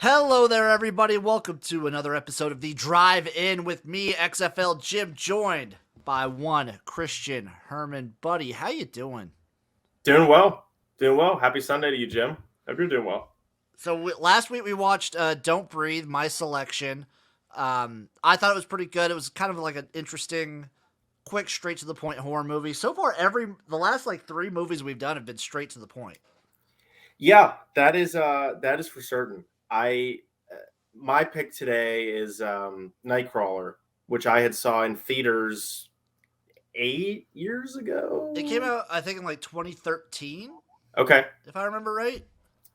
Hello there, everybody. Welcome to another episode of the Drive-In with me, XFL Jim, joined by one Christian Herman. Buddy, how you doing? Doing well. Happy Sunday to you, Jim. Hope you're doing well. So last week we watched Don't Breathe, my selection. I thought it was pretty good. It was kind of like an interesting, quick, straight to the point horror movie. So far, the last like 3 movies we've done have been straight to the point. Yeah, that is for certain. My pick today is Nightcrawler, which I had saw in theaters 8 years ago. It came out, I think, in like 2013. Okay, if I remember right.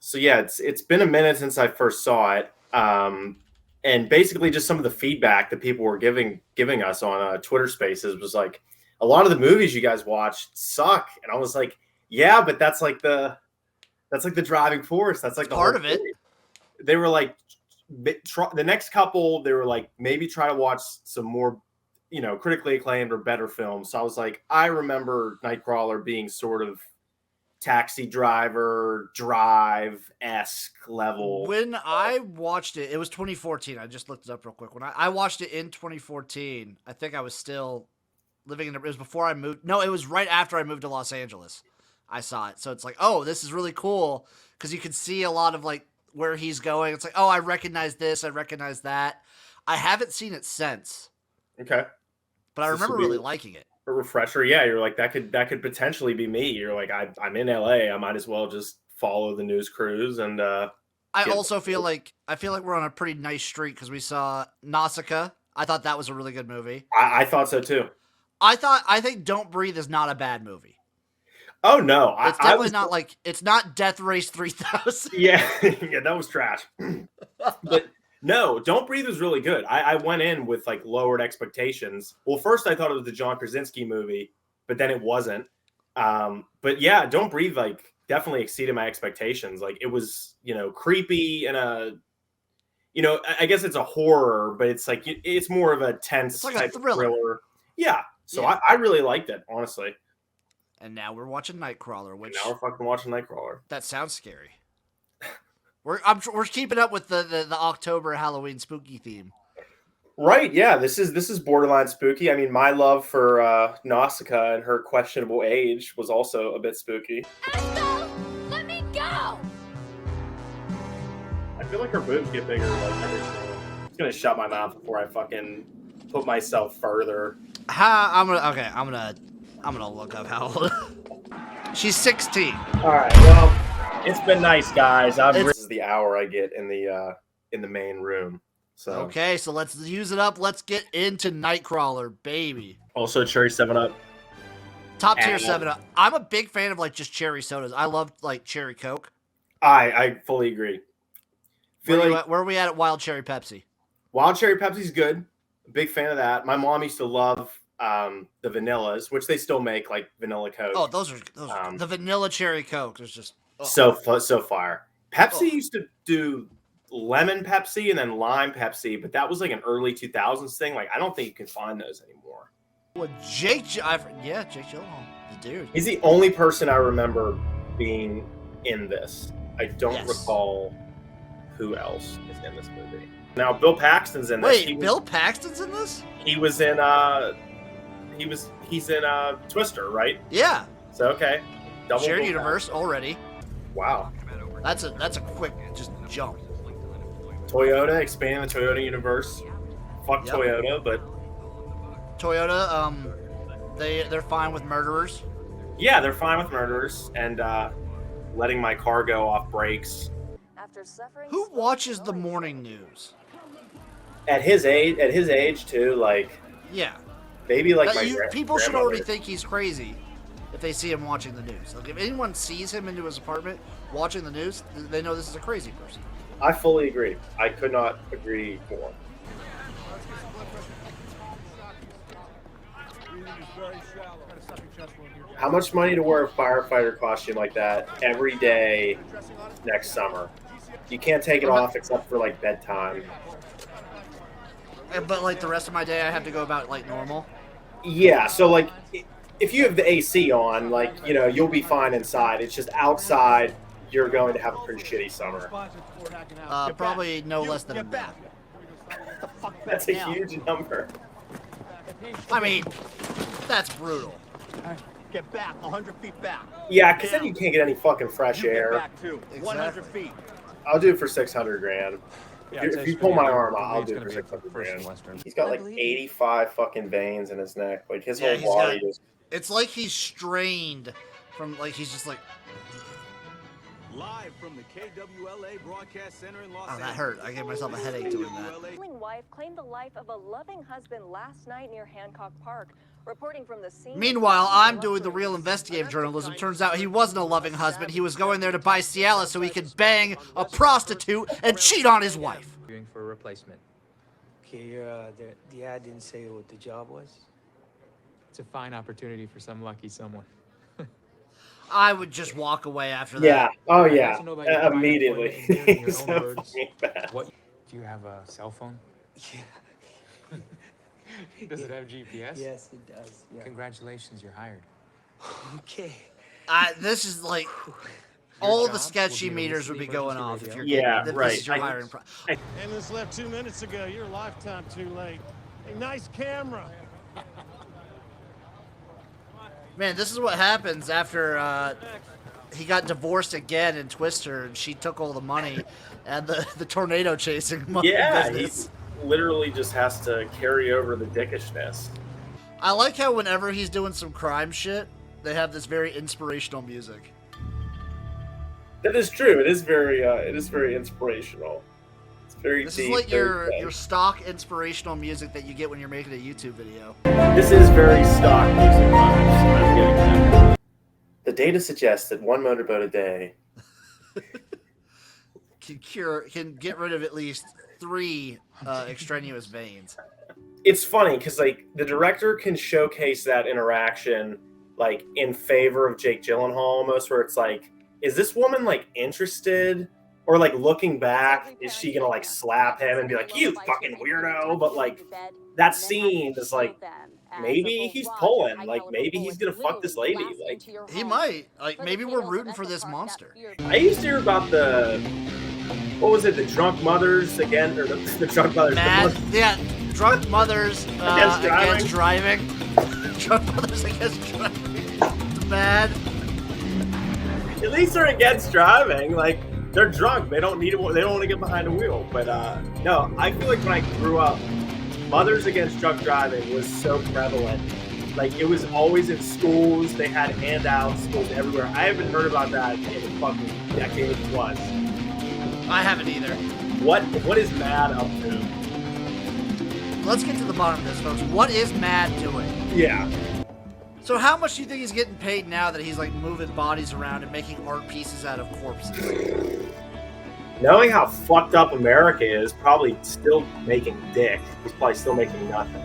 So yeah, it's been a minute since I first saw it, and basically just some of the feedback that people were giving us on Twitter Spaces was like, a lot of the movies you guys watched suck, and I was like, yeah, but that's like the driving force. That's like the part of it. They were like, the next couple, they were like, maybe try to watch some more, critically acclaimed or better films. So I was like, I remember Nightcrawler being sort of Taxi Drive-esque level. When I watched it, it was 2014. I just looked it up real quick. When I watched it in 2014, I think I was still living in it was before I moved. No, it was right after I moved to Los Angeles. I saw it. So it's like, oh, this is really cool because you can see a lot of like where he's going. It's like, oh, I recognize this. I recognize that. I haven't seen it since. Okay. But I remember really liking it. A refresher. Yeah. You're like, that could potentially be me. You're like, I'm in LA. I might as well just follow the news crews. And I also feel like we're on a pretty nice streak because we saw Nausicaa. I thought that was a really good movie. I thought so too. I think Don't Breathe is not a bad movie. Oh no, it's definitely not like it's not Death Race 3000. Yeah, that was trash. But no, Don't Breathe was really good. I went in with like lowered expectations. Well, first I thought it was the John Krasinski movie, but then it wasn't. But yeah, Don't Breathe like definitely exceeded my expectations. Like it was, creepy and I guess it's a horror, but it's like it's more of a tense it's like type a thriller. Yeah, so yeah. I really liked it, honestly. And now we're watching Nightcrawler, which now we're fucking watching Nightcrawler. That sounds scary. We're keeping up with the October Halloween spooky theme. Right, yeah. This is borderline spooky. I mean, my love for Nausicaa and her questionable age was also a bit spooky. Esco, let me go! I feel like her boobs get bigger like every single. I'm just gonna shut my mouth before I fucking put myself further. I'm gonna look up how old. She's 16. All right. Well, it's been nice, guys. This is the hour I get in the main room. So okay, so let's use it up. Let's get into Nightcrawler, baby. Also, cherry 7-Up. Top tier 7-Up. I'm a big fan of like just cherry sodas. I love like cherry Coke. I fully agree. Where are we at Wild Cherry Pepsi? Wild Cherry Pepsi's good. Big fan of that. My mom used to love the vanillas, which they still make, like vanilla Coke. Oh, those are the vanilla cherry Coke. There's just so fire. Pepsi used to do lemon Pepsi and then lime Pepsi, but that was like an early 2000s thing. Like I don't think you can find those anymore. Well, Jake Gyllenhaal, the dude. He's the only person I remember being in this. I don't recall who else is in this movie. Now Bill Paxton's in this. Wait, Bill Paxton's in this? He was in he's in Twister, right? Yeah. So okay. Double shared universe already. Wow. That's a quick just jump. Toyota, expanding the Toyota universe. Fuck yep. Toyota, but Toyota, they're fine with murderers. Yeah, they're fine with murderers and letting my car go off brakes. Who watches the morning news? At his age too, like yeah. Maybe like people should already think he's crazy if they see him watching the news. Like if anyone sees him into his apartment watching the news, they know this is a crazy person. I fully agree. I could not agree more. How much money to wear a firefighter costume like that every day next summer? You can't take it off except for like bedtime. But like the rest of my day, I have to go about like normal. Yeah, so like if you have the AC on, like you'll be fine inside. It's just outside, you're going to have a pretty shitty summer. Probably no less than a minute. That's a huge number. I mean, that's brutal. Get back, 100 feet back. Yeah, because then you can't get any fucking fresh air. Back too. 100 feet. I'll do it for 600 grand. If you pull my arm, I'll do it for 600 grand. He's got like 85 fucking veins in his neck. Like his whole body is. It's like he's strained from like he's just like. Live from the KWLA Broadcast Center in Los Angeles. That hurt. I gave myself a headache doing that. Wife claimed the life of a loving husband last night near Hancock Park. Reporting from the scene. Meanwhile, I'm doing the real investigative journalism. Turns out he wasn't a loving husband. He was going there to buy Cialis so he could bang a prostitute and cheat on his wife. For a replacement. Okay, the ad didn't say what the job was. It's a fine opportunity for some lucky someone. I would just walk away after that. Yeah. Oh yeah. Immediately. So bad. What? Do you have a cell phone? Yeah. Does it have GPS? Yes, it does. Yeah. Congratulations, you're hired. Okay. This is like all the sketchy meters would be going off if you're this is your hiring And this left 2 minutes ago. You're a lifetime too late. A nice camera. Man, this is what happens after he got divorced again in Twister, and she took all the money and the tornado chasing money. Yeah, business. he literally just has to carry over the dickishness. I like how whenever he's doing some crime shit, they have this very inspirational music. That is true. It is very inspirational. It's very This deep. is like your stock inspirational music that you get when you're making a YouTube video. This is very stock music vibes. I'm getting that. The data suggests that one motorboat a day can get rid of at least 3 extraneous veins. It's funny because like the director can showcase that interaction like in favor of Jake Gyllenhaal almost, where it's like, is this woman like interested, or like looking back, is she gonna like slap him and be like, you fucking weirdo? But like that scene is like, maybe he's pulling, like maybe he's gonna fuck this lady, like He might. Like maybe we're rooting for this monster. I used to hear about what was it, the drunk mothers again, or the drunk mothers? Drunk mothers against driving. Drunk mothers against driving. Mad. At least they're against driving. Like they're drunk. They don't need to. They don't want to get behind a wheel. But no, I feel like when I grew up, mothers against drunk driving was so prevalent. Like it was always in schools. They had handouts, schools everywhere. I haven't heard about that in a fucking decade plus. I haven't either. What is Mad up to? Let's get to the bottom of this, folks. What is Mad doing? Yeah. So how much do you think he's getting paid now that he's like moving bodies around and making art pieces out of corpses? Knowing how fucked up America is, probably still making dick. He's probably still making nothing.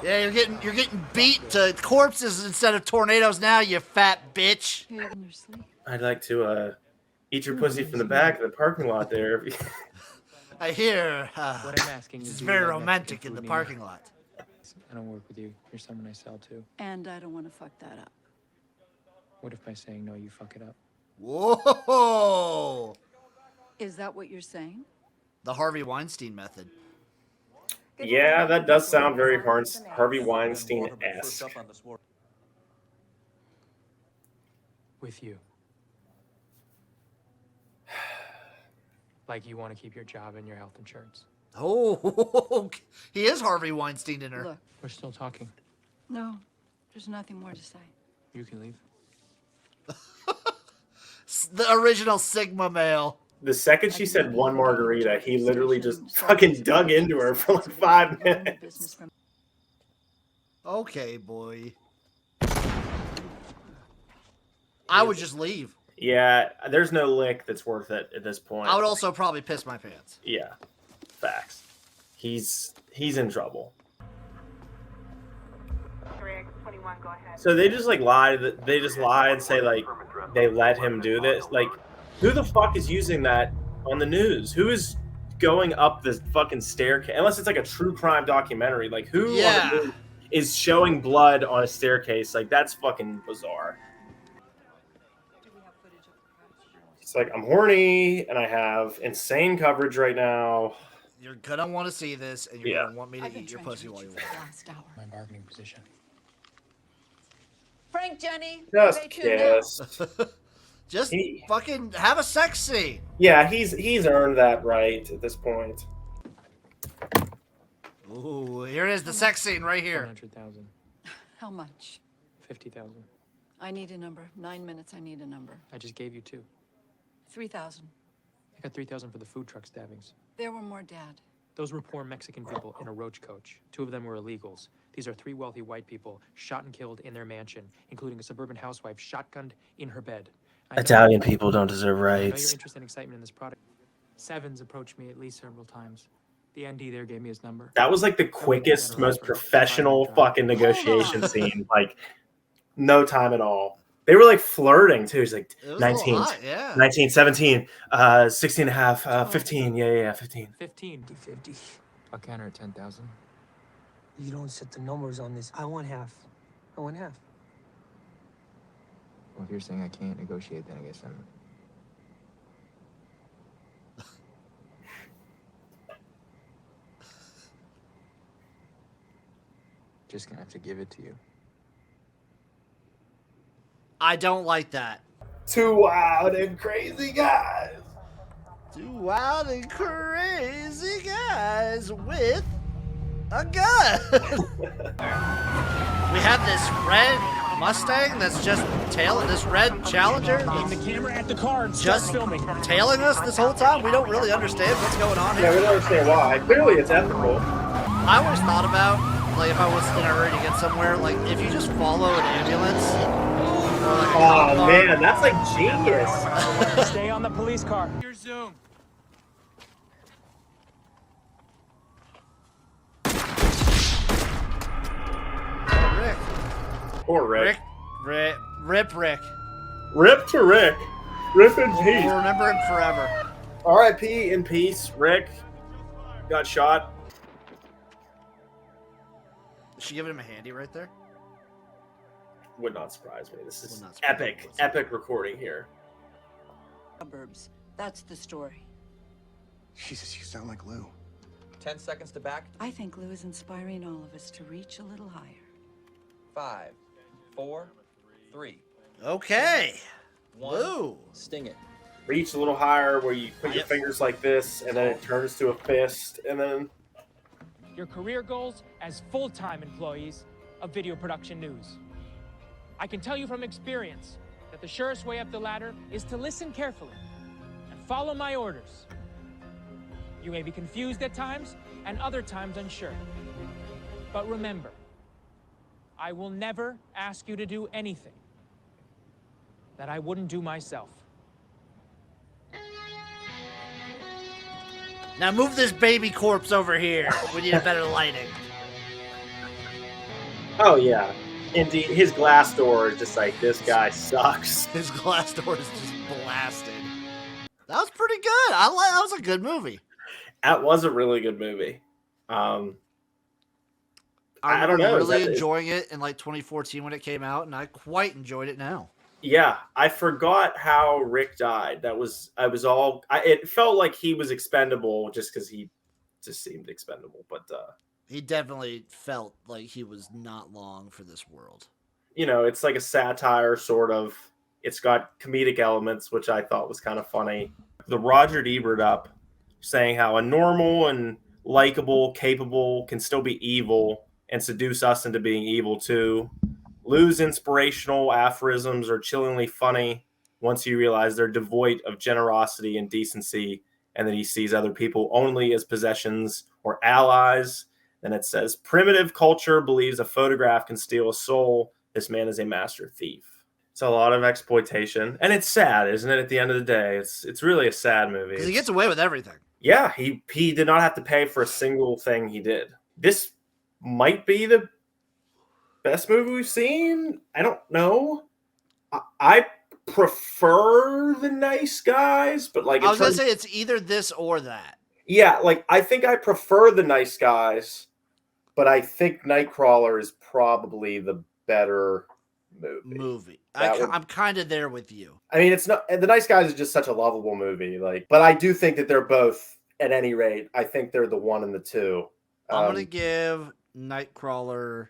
Yeah, you're getting beat to corpses instead of tornadoes now, you fat bitch. I'd like to eat your pussy from the back of the parking lot there. I hear What I'm asking it's is, do very you have romantic nothing in the to do? parking lot. I don't work with you. You're someone I sell to. And I don't want to fuck that up. What if by saying no, you fuck it up? Whoa! Is that what you're saying? The Harvey Weinstein method. Yeah, that does sound very Harvey Weinstein-esque. With you. Like you want to keep your job and your health insurance. Oh, he is Harvey Weinstein in her. Look, We're still talking. no, there's nothing more to say. You can leave. The original Sigma male. The second she said one margarita, he literally just fucking dug into her for like 5 minutes. Okay, boy. I would just leave. Yeah, there's no lick that's worth it at this point. I would also probably piss my pants. Yeah, facts. He's in trouble. So they just like lie. They just lie and say like they let him do this. Like, who the fuck is using that on the news? Who is going up the fucking staircase? Unless it's like a true crime documentary. Like who? Yeah. is showing blood on a staircase. Like, that's fucking bizarre. It's like, I'm horny and I have insane coverage right now. You're gonna want to see this, and you're gonna want me to eat your pussy while you watch. My bargaining position. Frank, Jenny. Just kiss. Just fucking have a sex scene. Yeah, he's earned that right at this point. Ooh, here it is, the sex scene right here. 100,000. How much? 50,000. I need a number. 9 minutes, I need a number. I just gave you 2. 3,000. I got 3,000 for the food truck stabbings. There were more, Dad. Those were poor Mexican people in a roach coach. 2 of them were illegals. These are 3 wealthy white people shot and killed in their mansion, including a suburban housewife shotgunned in her bed. Italian people don't deserve I know rights. you're interested and excitement in this product. Sevens approached me at least several times. The ND there gave me his number. That was like the quickest, most professional fucking negotiation scene. Like, no time at all. They were like flirting too. He's like 19, hot, yeah. 19, 17, 16 and a half, 15. Yeah, 15. 15. 50. I'll counter at 10,000. You don't set the numbers on this. I want half. I want half. Well, if you're saying I can't negotiate, then I guess I'm... just gonna have to give it to you. I don't like that. 2 wild and crazy guys. 2 wild and crazy guys with a gun. We have this red Mustang that's just this red Challenger Aim the camera at the car and start just filming. tailing us this whole time. We don't really understand what's going on Yeah, we here. don't understand why. Clearly, it's ethical. I always thought about, like, if I was in a hurry to get somewhere, like, if you just follow an ambulance. Or like a cop Oh car, man, that's like genius. Stay on the police car. Your Zoom. Rick. Poor Rick. Rip Rick. Rip to Rick. Rip in peace. We'll remember him forever. R.I.P. in peace. Rick got shot. Is she giving him a handy right there? Would not surprise me. This is Would not surprise me epic, whatsoever. epic recording here. Suburbs. That's the story. Jesus, you sound like Lou. 10 seconds to back. I think Lou is inspiring all of us to reach a little higher. 5, 4, 3, Okay. 1. Woo. Sting it. Reach a little higher where you put your Yep. fingers like this, and then it turns to a fist, and then Your career goals as full-time employees of Video Production News. I can tell you from experience that the surest way up the ladder is to listen carefully and follow my orders. You may be confused at times and other times unsure. But remember, I will never ask you to do anything that I wouldn't do myself. Now move this baby corpse over here. We need a better lighting. oh yeah, indeed, his glass door is just like, this guy sucks. His glass door is just blasted. That was pretty good. That was a good movie. That was a really good movie. I don't remember know. really enjoying it in like 2014 when it came out, and I quite enjoyed it now. Yeah, I forgot how Rick died. It felt like he was expendable just because he just seemed expendable. But He definitely felt like he was not long for this world. you know, it's like a satire sort of. It's got comedic elements, which I thought was kind of funny. The Roger Ebert up saying how a normal and likable, capable can still be evil and seduce us into being evil too. Lou's inspirational aphorisms are chillingly funny once you realize they're devoid of generosity and decency, and that he sees other people only as possessions or allies. Then it says, primitive culture believes a photograph can steal a soul. This man is a master thief. It's a lot of exploitation, and it's sad, isn't it? At the end of the day, it's really a sad movie. Because he gets away with everything. Yeah, he did not have to pay for a single thing he did. This might be the best movie we've seen. I don't know. I prefer The Nice Guys, but like I was gonna say it's either this or that. yeah, like I think I prefer The Nice Guys, but I think Nightcrawler is probably the better movie. I'm kind of there with you. I mean, it's not The Nice Guys is just such a lovable movie. Like, but I do think that they're both, at any rate, I think they're the one and the two. I'm gonna give Nightcrawler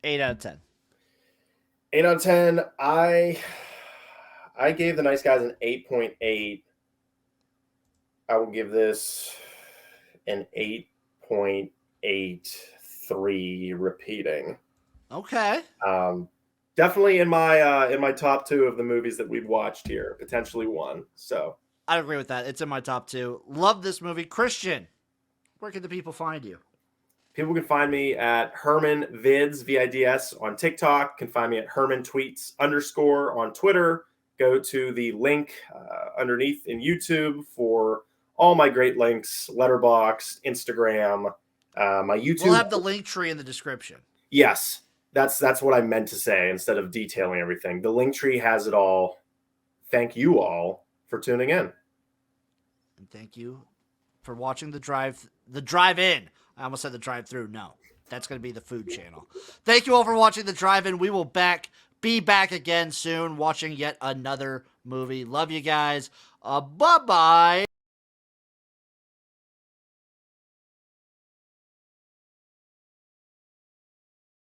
8 out of 10. 8 out of 10. I gave The Nice Guys an 8.8. I will give this an 8.83 repeating. Okay. Definitely in my top 2 of the movies that we've watched here, potentially one. So I agree with that. It's in my top 2. Love this movie. Christian, where can the people find you? People can find me at Herman Vids, VIDS, on TikTok. Can find me at Herman Tweets _ on Twitter. Go to the link underneath in YouTube for all my great links: Letterboxd, Instagram, my YouTube. We'll have the link tree in the description. Yes, that's what I meant to say instead of detailing everything. The link tree has it all. Thank you all for tuning in. And thank you for watching the drive-in. I almost said the drive-through. No, that's going to be the food channel. Thank you all for watching the drive-in. We will be back again soon watching yet another movie. Love you guys. Bye-bye.